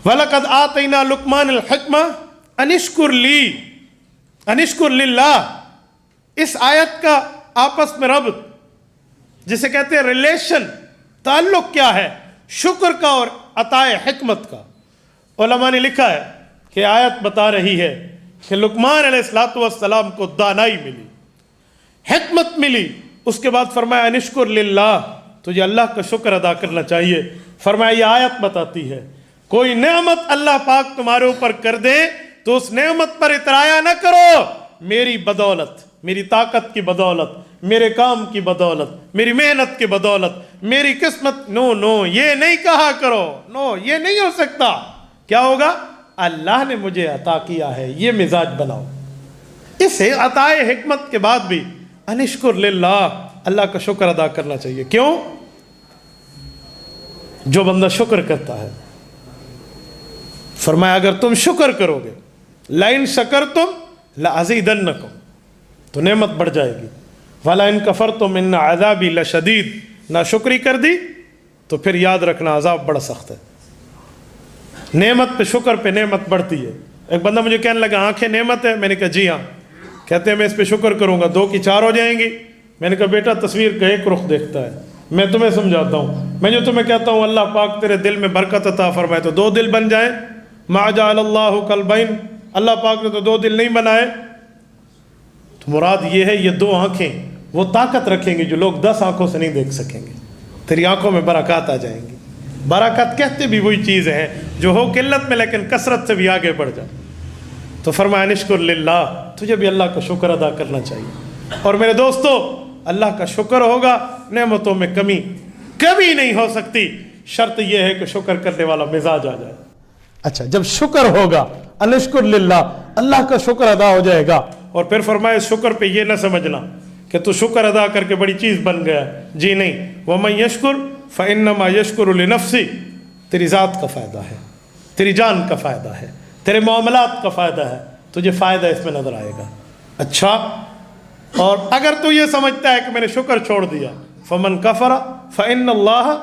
वलक़द आतैना लुक़मान अल-हिक्मा अनिश्कुर ली अनिश्कुर लिल्लाह। इस आयत का आपस में रब्त, जिसे कहते हैं रिलेशन, ताल्लुक क्या है शुक्र का और अताए हिकमत का। उलमा ने लिखा है कि आयत बता रही है कि लुक़मान अलैहिस्सलातु वस्सलाम को दानाई मिली, हिकमत मिली, उसके बाद फरमाया अनिश्कुर लिल्लाह, तुझे अल्लाह का शुक्र अदा करना चाहिए। फरमाया ये आयत बताती है कोई नेमत अल्लाह पाक तुम्हारे ऊपर कर दे तो उस नेमत पर इतराया न करो, मेरी बदौलत, मेरी ताकत की बदौलत, मेरे काम की बदौलत, मेरी मेहनत की बदौलत, मेरी किस्मत, नो नो, ये नहीं कहा करो, नो ये नहीं हो सकता। क्या होगा? अल्लाह ने मुझे अता किया है, ये मिजाज बनाओ। इस अताए हिकमत के बाद भी अनिश्कुर लिल्लाह, अल्लाह का शुक्र अदा करना चाहिए। क्यों? जो बंदा शुक्र करता है, फरमाया अगर तुम शुक्र करोगे, लाइन शकरतुम लअज़ीदन्नकुम, तो नेमत बढ़ जाएगी, वला इन कफरतुम इन्न अज़ाबी लशदीद, ना शुक्री कर दी तो फिर याद रखना अज़ाब बड़ा सख्त है। नेमत पे शुक्र पे नेमत बढ़ती है। एक बंदा मुझे कहने लगा आंखें नेमत है, मैंने कहा जी हाँ। कहते हैं मैं इस पे शुक्र करूँगा 2 की 4 हो जाएंगी। मैंने कहा बेटा तस्वीर का एक रुख देखता है, मैं तुम्हें समझाता हूँ। मैं जो तुम्हें कहता हूँ अल्लाह पाक तेरे दिल में बरकत अता फरमाए तो 2 दिल बन जाए, मा जअलल्लाहु कल्बैन, अल्लाह पाक ने तो 2 दिल नहीं बनाए। तो मुराद ये है ये 2 आँखें वो ताकत रखेंगी जो लोग 10 आँखों से नहीं देख सकेंगे। तेरी आँखों में बरकत आ जाएंगी। बरकत कहते भी वही चीज़ है जो हो किल्लत में लेकिन कसरत से भी आगे बढ़ जाए। तो फरमाया निश्कुर लिल्लाह, तुझे भी अल्लाह का शुक्र अदा करना चाहिए। और मेरे दोस्तों, अल्लाह का शुक्र होगा, नेमतों में कमी कभी नहीं हो सकती। शर्त यह है कि शुक्र करने वाला मिजाज आ जाए। अच्छा, जब शुक्र होगा अनिश्कुर लिल्लाह, अल्लाह का शुक्र अदा हो जाएगा। और फिर फरमाया शुक्र पे ये ना समझना कि तू शुक्र अदा करके बड़ी चीज़ बन गया, जी नहीं। वमन यशकुर फ़इन्नमा यशकुरु लिनफ्सी, तेरी ज़ात का फ़ायदा है, तेरी जान का फ़ायदा है, तेरे मामलात का फ़ायदा है, तुझे फ़ायदा इसमें नज़र आएगा। अच्छा, और अगर तू ये समझता है कि मैंने शुक्र छोड़ दिया, फ़मन कफ़रा फ़इन्नल्लाह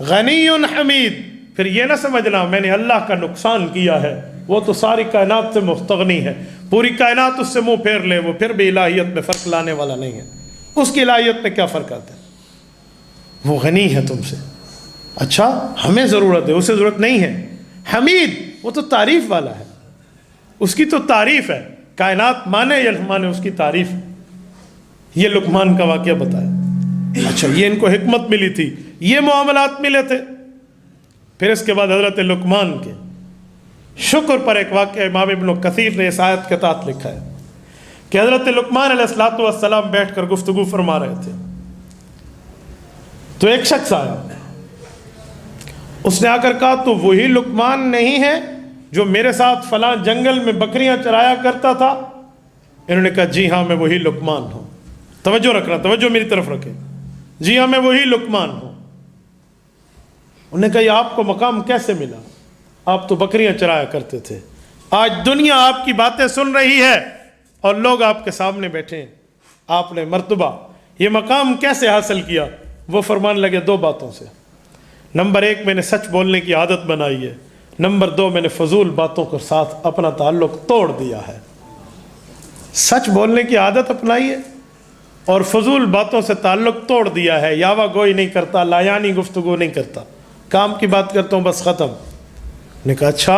गनियुन हमीद, फिर ये ना समझना मैंने अल्लाह का नुकसान किया है, वो तो सारी कायनात से मुस्तगनी है, पूरी कायनात उससे मुंह फेर ले, वो फिर भी इलाहियत में फ़र्क लाने वाला नहीं है। उसकी इलाहियत में क्या फ़र्क आता है? वो गनी है तुमसे। अच्छा, हमें ज़रूरत है, उसे ज़रूरत नहीं है। हमीद, वो तो तारीफ़ वाला है, उसकी तो तारीफ़ है, कायनात माने या माने उसकी तारीफ़। ये लुक़मान का वाक़या बताया। अच्छा, ये इनको हिकमत मिली थी, ये मामलात मिले थे। फिर इसके बाद हज़रत लुक़मान के शुक्र पर एक वाक़या इमाम इब्न कसीर ने इस आयत के तहत लिखा है कि हज़रत लुक़मान अलैहिस्सलातु वस्सलाम बैठ कर गुफ्तगू फरमा रहे थे, तो एक शख्स आया, उसने आकर कहा तो वही लुक़मान नहीं है जो मेरे साथ फलां जंगल में बकरियां चराया करता था? इन्होंने कहा जी हाँ मैं वही लुक़मान हूँ। तवज्जो रखना, तवज्जो मेरी तरफ रखें। जी हाँ मैं वही लुक़मान हूँ। उन्होंने कहा ये आपको मकाम कैसे मिला? आप तो बकरियां चराया करते थे, आज दुनिया आपकी बातें सुन रही है और लोग आपके सामने बैठे हैं, आपने मर्तबा ये मकाम कैसे हासिल किया? वो फरमान लगे 2 बातों से। नंबर 1, मैंने सच बोलने की आदत बनाई है। नंबर 2, मैंने फजूल बातों के साथ अपना ताल्लुक़ तोड़ दिया है। सच बोलने की आदत अपनाई है और फजूल बातों से ताल्लुक़ तोड़ दिया है। यावा गोई नहीं करता, लायानी गुफ्तगू नहीं करता, काम की बात करता हूँ बस ख़त्म। ने कहा अच्छा।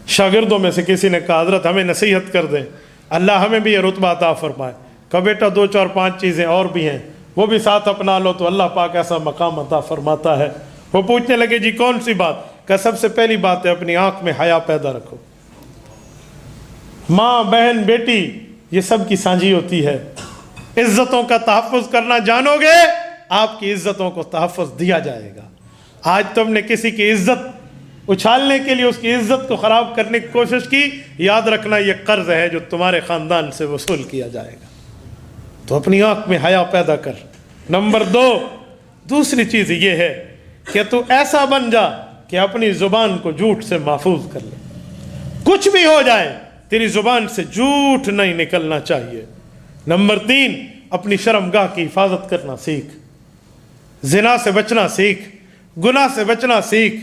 शागिर्दों में से किसी ने कहा हज़रत हमें नसीहत कर दें, अल्लाह हमें भी ये रुतबा अता फरमाए। कहा बेटा 2 4 5 चीज़ें और भी हैं, वो भी साथ अपना लो तो अल्लाह पाक ऐसा मकाम अता फरमाता है। वो पूछने लगे जी कौन सी बात? का सबसे पहली बात है अपनी आँख में हया पैदा रखो। माँ बहन बेटी ये सब की साझी होती है। इज़्ज़तों का तहफ़्फ़ुज़ करना जानोगे, आपकी इज़्ज़तों को तहफ़्फ़ुज़ दिया जाएगा। आज तुमने किसी की इज़्ज़त उछालने के लिए उसकी इज़्ज़त को ख़राब करने की कोशिश की, याद रखना ये कर्ज़ है जो तुम्हारे ख़ानदान से वसूल किया जाएगा। तो अपनी आँख में हया पैदा कर। नंबर 2, दूसरी चीज़ ये है कि तू ऐसा बन जा कि अपनी ज़ुबान को झूठ से महफूज कर ले। कुछ भी हो जाए तेरी ज़ुबान से झूठ नहीं निकलना चाहिए। नंबर 3, अपनी शर्मगाह की हिफाजत करना सीख, ज़िना से बचना सीख, गुनाह से बचना सीख,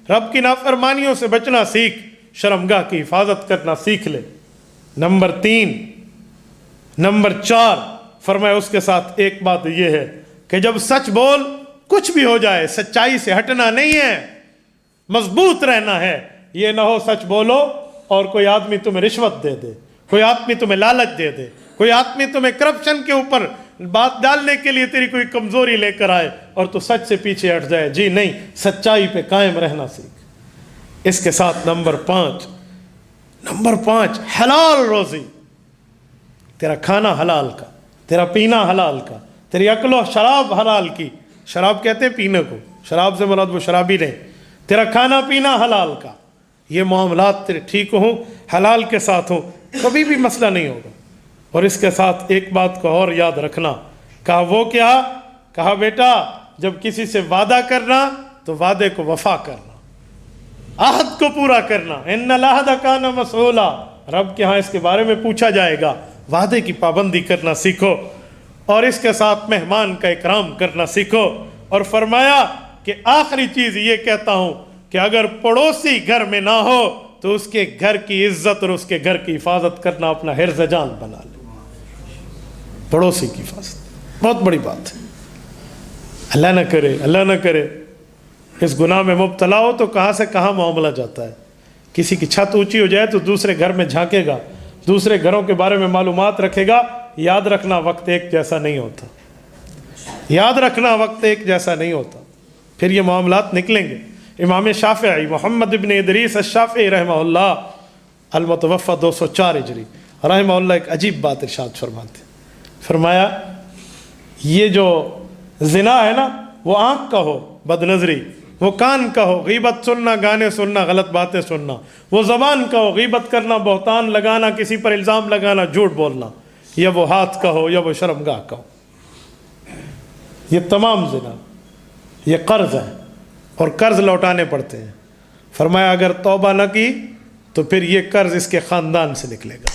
رب کی نافرمانیوں سے بچنا سیکھ، شرمگاہ کی حفاظت کرنا سیکھ لے۔ نمبر 3، نمبر 4 فرمایا اس کے ساتھ ایک بات یہ ہے کہ جب سچ بول، کچھ بھی ہو جائے سچائی سے ہٹنا نہیں ہے، مضبوط رہنا ہے۔ یہ نہ ہو سچ بولو اور کوئی آدمی تمہیں رشوت دے دے، کوئی آدمی تمہیں لالچ دے دے، کوئی آدمی تمہیں کرپشن کے اوپر بات ڈالنے کے لیے تیری کوئی کمزوری لے کر آئے اور تو سچ سے پیچھے ہٹ جائے۔ جی نہیں، سچائی پہ قائم رہنا سیکھ۔ اس کے ساتھ نمبر 5 حلال روزی، تیرا کھانا حلال کا، تیرا پینا حلال کا، تیری عقل و شراب حلال کی۔ شراب کہتے ہیں پینے کو، شراب سے مراد وہ شرابی نہیں۔ تیرا کھانا پینا حلال کا، یہ معاملات تیرے ٹھیک ہوں، حلال کے ساتھ ہوں، کبھی بھی مسئلہ نہیں ہوگا۔ اور اس کے ساتھ ایک بات کو اور یاد رکھنا، کہا وہ کیا؟ کہا بیٹا جب کسی سے وعدہ کرنا تو وعدے کو وفا کرنا، عہد کو پورا کرنا۔ ان العہد کان مسئولا، رب کے ہاں اس کے بارے میں پوچھا جائے گا۔ وعدے کی پابندی کرنا سیکھو، اور اس کے ساتھ مہمان کا اکرام کرنا سیکھو۔ اور فرمایا کہ آخری چیز یہ کہتا ہوں کہ اگر پڑوسی گھر میں نہ ہو تو اس کے گھر کی عزت اور اس کے گھر کی حفاظت کرنا اپنا حرز جان بنا لے۔ پڑوسی کی حفاظت بہت بڑی بات ہے۔ اللہ نہ کرے اس گناہ میں مبتلا ہو تو کہاں سے کہاں معاملہ جاتا ہے۔ کسی کی چھت اونچی ہو جائے تو دوسرے گھر میں جھانکے گا، دوسرے گھروں کے بارے میں معلومات رکھے گا۔ یاد رکھنا وقت ایک جیسا نہیں ہوتا، یاد رکھنا وقت ایک جیسا نہیں ہوتا، پھر یہ معاملات نکلیں گے۔ امام شافعی محمد ابن ادریس الشافعی رحمہ اللہ المتوفی 204 ہجری رحمہ اللہ ایک عجیب بات ارشاد فرماتے، فرمایا یہ جو زنا ہے نا، وہ آنکھ کا ہو بد نظری، وہ کان کا ہو غیبت سننا، گانے سننا، غلط باتیں سننا، وہ زبان کا ہو غیبت کرنا، بہتان لگانا، کسی پر الزام لگانا، جھوٹ بولنا، یا وہ ہاتھ کا ہو یا وہ شرمگاہ کا ہو، یہ تمام زنا یہ قرض ہے اور قرض لوٹانے پڑتے ہیں۔ فرمایا اگر توبہ نہ کی تو پھر یہ قرض اس کے خاندان سے نکلے گا۔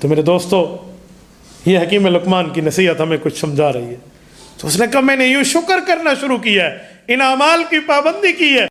تو میرے دوستو، یہ حکیم لقمان کی نصیحت ہمیں کچھ سمجھا رہی ہے۔ تو اس نے کہا میں نے یوں شکر کرنا شروع کیا ہے، ان اعمال کی پابندی کی ہے۔